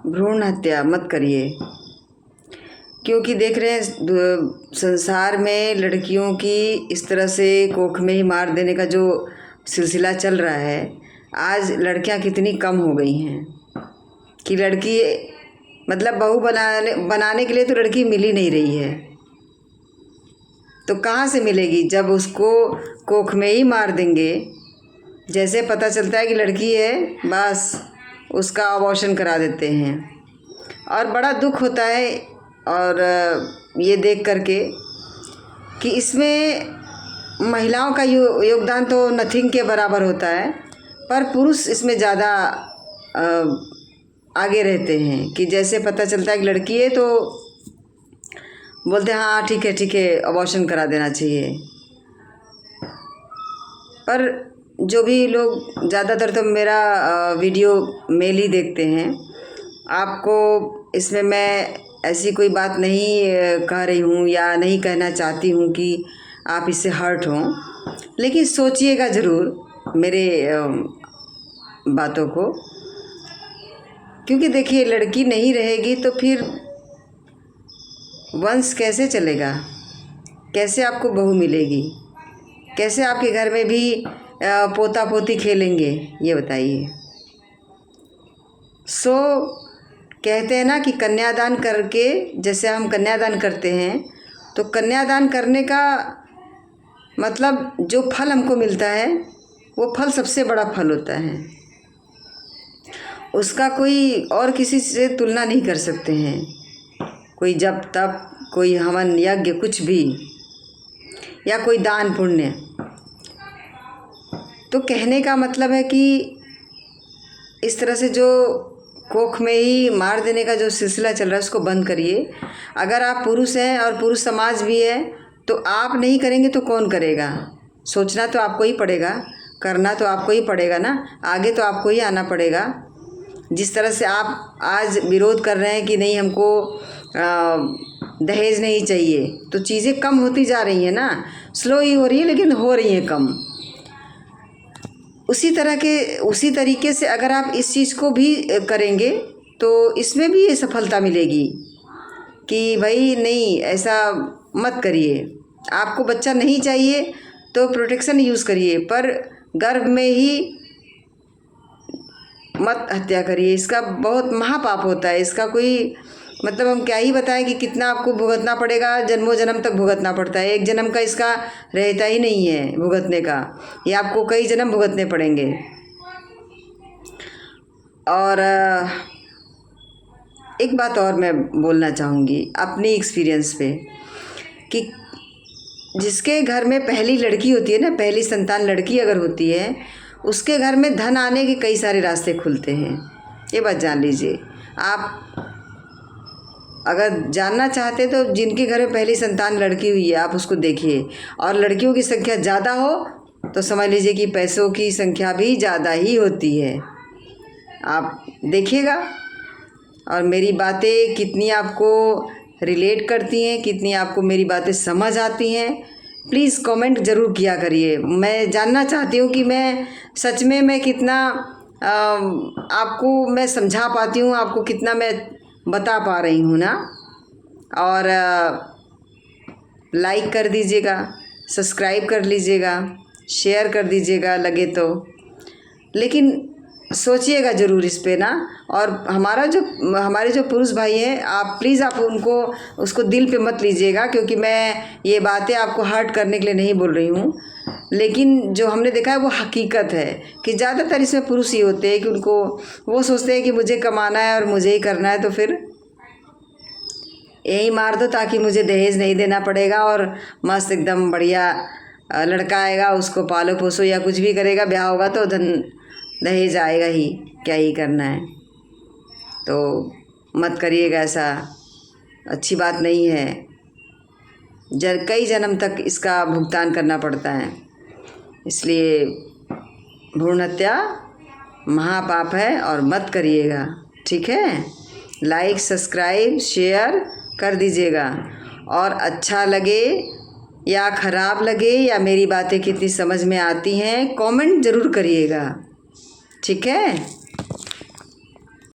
भ्रूण हत्या मत करिए, क्योंकि देख रहे हैं संसार में लड़कियों की इस तरह से कोख में ही मार देने का जो सिलसिला चल रहा है। आज लड़कियां कितनी कम हो गई हैं कि लड़की मतलब बहू बनाने के लिए तो लड़की मिल ही नहीं रही है। तो कहाँ से मिलेगी जब उसको कोख में ही मार देंगे। जैसे पता चलता है कि लड़की है, बस उसका अबॉर्शन करा देते हैं। और बड़ा दुख होता है और ये देख करके कि इसमें महिलाओं का योगदान तो नथिंग के बराबर होता है, पर पुरुष इसमें ज़्यादा आगे रहते हैं। कि जैसे पता चलता है कि लड़की है तो बोलते हैं हाँ ठीक है अबॉर्शन करा देना चाहिए। पर जो भी लोग ज़्यादातर तो मेरा वीडियो मेल ही देखते हैं। आपको इसमें मैं ऐसी कोई बात नहीं कह रही हूँ या नहीं कहना चाहती हूँ कि आप इससे हर्ट हों, लेकिन सोचिएगा ज़रूर मेरे बातों को। क्योंकि देखिए, लड़की नहीं रहेगी तो फिर वंश कैसे चलेगा, कैसे आपको बहू मिलेगी, कैसे आपके घर में भी पोता पोती खेलेंगे, ये बताइए। सो कहते हैं ना कि कन्यादान करके, जैसे हम कन्यादान करते हैं तो कन्यादान करने का मतलब जो फल हमको मिलता है वो फल सबसे बड़ा फल होता है। उसका कोई और किसी से तुलना नहीं कर सकते हैं। कोई जप तप, कोई हवन यज्ञ, कुछ भी, या कोई दान पुण्य। तो कहने का मतलब है कि इस तरह से जो कोख में ही मार देने का जो सिलसिला चल रहा है उसको बंद करिए। अगर आप पुरुष हैं और पुरुष समाज भी है तो आप नहीं करेंगे तो कौन करेगा। सोचना तो आपको ही पड़ेगा, करना तो आपको ही पड़ेगा ना, आगे तो आपको ही आना पड़ेगा। जिस तरह से आप आज विरोध कर रहे हैं कि नहीं हमको दहेज नहीं चाहिए, तो चीज़ें कम होती जा रही हैं ना, स्लो ही हो रही है लेकिन हो रही हैं कम। उसी तरीके से अगर आप इस चीज़ को भी करेंगे तो इसमें भी ये सफलता मिलेगी कि भाई नहीं ऐसा मत करिए। आपको बच्चा नहीं चाहिए तो प्रोटेक्शन यूज़ करिए, पर गर्भ में ही मत हत्या करिए। इसका बहुत महापाप होता है। इसका कोई मतलब हम क्या ही बताएं कि कितना आपको भुगतना पड़ेगा, जन्मों जन्म तक भुगतना पड़ता है। एक जन्म का इसका रहता ही नहीं है भुगतने का, ये आपको कई जन्म भुगतने पड़ेंगे। और एक बात और मैं बोलना चाहूँगी अपनी एक्सपीरियंस पे कि जिसके घर में पहली लड़की होती है ना, पहली संतान लड़की अगर होती है, उसके घर में धन आने के कई सारे रास्ते खुलते हैं। ये बात जान लीजिए। आप अगर जानना चाहते तो जिनके घर में पहली संतान लड़की हुई है आप उसको देखिए, और लड़कियों की संख्या ज़्यादा हो तो समझ लीजिए कि पैसों की संख्या भी ज़्यादा ही होती है। आप देखिएगा और मेरी बातें कितनी आपको रिलेट करती हैं, कितनी आपको मेरी बातें समझ आती हैं, प्लीज़ कमेंट ज़रूर किया करिए। मैं जानना चाहती हूँ कि मैं सच में मैं कितना आपको मैं समझा पाती हूँ, आपको कितना मैं बता पा रही हूँ ना। और लाइक कर दीजिएगा, सब्सक्राइब कर लीजिएगा, शेयर कर दीजिएगा लगे तो, लेकिन सोचिएगा ज़रूर इस पे ना। और हमारे जो पुरुष भाई हैं, आप प्लीज़ आप उसको दिल पे मत लीजिएगा, क्योंकि मैं ये बातें आपको हर्ट करने के लिए नहीं बोल रही हूँ। लेकिन जो हमने देखा है वो हकीकत है कि ज़्यादातर इसमें पुरुष ही होते हैं कि वो सोचते हैं कि मुझे कमाना है और मुझे ही करना है, तो फिर यही मार दो ताकि मुझे दहेज नहीं देना पड़ेगा, और मस्त एकदम बढ़िया लड़का आएगा, उसको पालो पोसो या कुछ भी करेगा, ब्याह होगा तो दहेज आएगा ही, क्या ही करना है। तो मत करिएगा ऐसा, अच्छी बात नहीं है। कई जन्म तक इसका भुगतान करना पड़ता है। इसलिए भ्रूण हत्या महापाप है और मत करिएगा, ठीक है। लाइक सब्सक्राइब शेयर कर दीजिएगा, और अच्छा लगे या ख़राब लगे या मेरी बातें कितनी समझ में आती हैं कमेंट ज़रूर करिएगा, ठीक है।